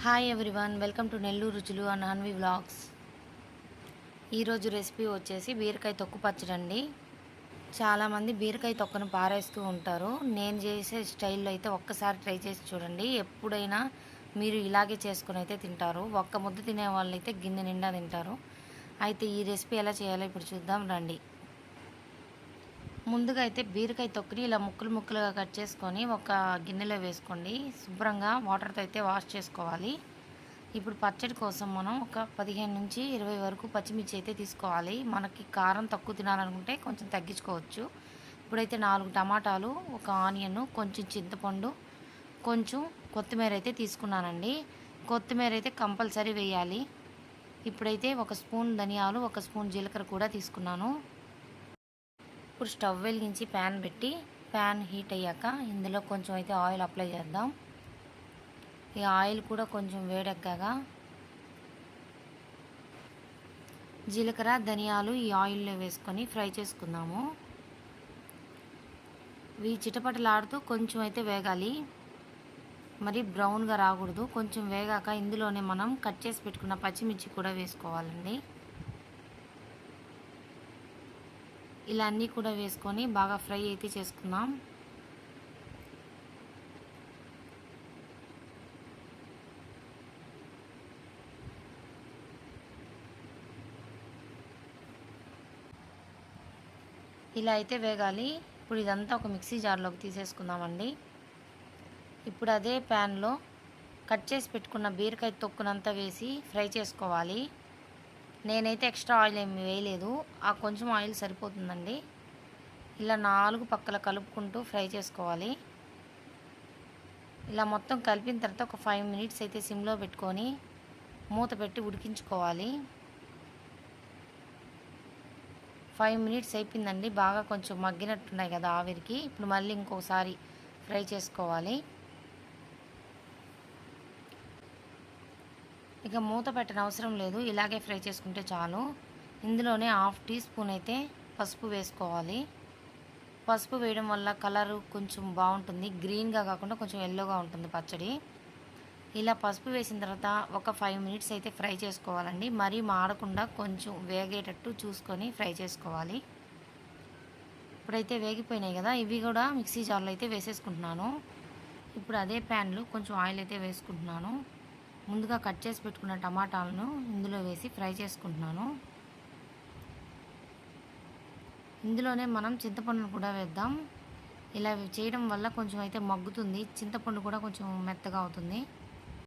Hi everyone, welcome to Nellore రుచులు and Hanvi vlogs. ఈరోజు recipe వచ్చేసి బీరకాయ తొక్కు పచ్చడి అండి. చాలామంది బీరకాయ తొక్కను పారేస్తూ ఉంటారు. నేను చేసే స్టైల్లో అయితే ఒక్కసారి ట్రై చేసి చూడండి. ఎప్పుడైనా మీరు ఇలాగే చేసుకుని అయితే తింటారు. ఒక్క ముద్ద తినే వాళ్ళైతే గిన్నె నిండా తింటారు. అయితే ఈ రెసిపీ ఎలా చేయాలో ఇప్పుడు చూద్దాం రండి. ముందుగా అయితే బీరకాయ తొక్కుని ఇలా ముక్కలు ముక్కలుగా కట్ చేసుకొని ఒక గిన్నెలో వేసుకోండి. శుభ్రంగా వాటర్తో అయితే వాష్ చేసుకోవాలి. ఇప్పుడు పచ్చడి కోసం మనం ఒక 15 నుంచి 20 వరకు పచ్చిమిర్చి అయితే తీసుకోవాలి. మనకి కారం తక్కువ తినాలనుకుంటే కొంచెం తగ్గించుకోవచ్చు. ఇప్పుడైతే 4 టమాటాలు, ఒక ఆనియన్, కొంచెం చింతపండు, కొంచెం కొత్తిమీర అయితే తీసుకున్నానండి. కొత్తిమీర అయితే కంపల్సరీ వేయాలి. ఇప్పుడైతే ఒక స్పూన్ ధనియాలు, ఒక స్పూన్ జీలకర్ర కూడా తీసుకున్నాను. ఇప్పుడు స్టవ్ వెలిగించి ప్యాన్ పెట్టి ప్యాన్ హీట్ అయ్యాక ఇందులో కొంచెం అయితే ఆయిల్ అప్లై చేద్దాం. ఈ ఆయిల్ కూడా కొంచెం వేడెక్కాక జీలకర్ర, ధనియాలు ఈ ఆయిల్లో వేసుకొని ఫ్రై చేసుకుందాము. ఇవి చిటపటలాడుతూ కొంచెం అయితే వేగాలి, మరి బ్రౌన్గా రాకూడదు. కొంచెం వేగాక ఇందులోనే మనం కట్ చేసి పెట్టుకున్న పచ్చిమిర్చి కూడా వేసుకోవాలండి. ఇలా అన్నీ కూడా వేసుకొని బాగా ఫ్రై అయితే చేసుకుందాం. ఇలా అయితే వేగాలి. ఇప్పుడు ఇదంతా ఒక మిక్సీ జార్లోకి తీసేసుకుందామండి. ఇప్పుడు అదే ప్యాన్లో కట్ చేసి పెట్టుకున్న బీరకాయ తొక్కునంతా వేసి ఫ్రై చేసుకోవాలి. నేనైతే ఎక్స్ట్రా ఆయిల్ ఏమి వేయలేదు, ఆ కొంచెం ఆయిల్ సరిపోతుందండి. ఇలా 4 పక్కల కలుపుకుంటూ ఫ్రై చేసుకోవాలి. ఇలా మొత్తం కలిపిన తర్వాత ఒక 5 మినిట్స్ అయితే సిమ్లో పెట్టుకొని మూత పెట్టి ఉడికించుకోవాలి. 5 మినిట్స్ అయిపోయిందండి. బాగా కొంచెం మగ్గినట్టున్నాయి కదా ఆవిరికి. ఇప్పుడు మళ్ళీ ఇంకోసారి ఫ్రై చేసుకోవాలి. ఇక మూత పెట్టిన అవసరం లేదు, ఇలాగే ఫ్రై చేసుకుంటే చాలు. ఇందులోనే 1/2 టీ స్పూన్ అయితే పసుపు వేసుకోవాలి. పసుపు వేయడం వల్ల కలరు కొంచెం బాగుంటుంది, గ్రీన్గా కాకుండా కొంచెం ఎల్లోగా ఉంటుంది పచ్చడి. ఇలా పసుపు వేసిన తర్వాత ఒక 5 మినిట్స్ అయితే ఫ్రై చేసుకోవాలండి. మరీ మాడకుండా కొంచెం వేగేటట్టు చూసుకొని ఫ్రై చేసుకోవాలి. ఇప్పుడైతే వేగిపోయినాయి కదా, ఇవి కూడా మిక్సీ జార్లో అయితే వేసేసుకుంటున్నాను. ఇప్పుడు అదే ప్యాన్లో కొంచెం ఆయిల్ అయితే వేసుకుంటున్నాను. ముందుగా కట్ చేసి పెట్టుకున్న టమాటాలను ఇందులో వేసి ఫ్రై చేసుకుంటున్నాను. ఇందులోనే మనం చింతపండును కూడా వేద్దాం. ఇలా చేయడం వల్ల కొంచెం అయితే మగ్గుతుంది, చింతపండు కూడా కొంచెం మెత్తగా అవుతుంది.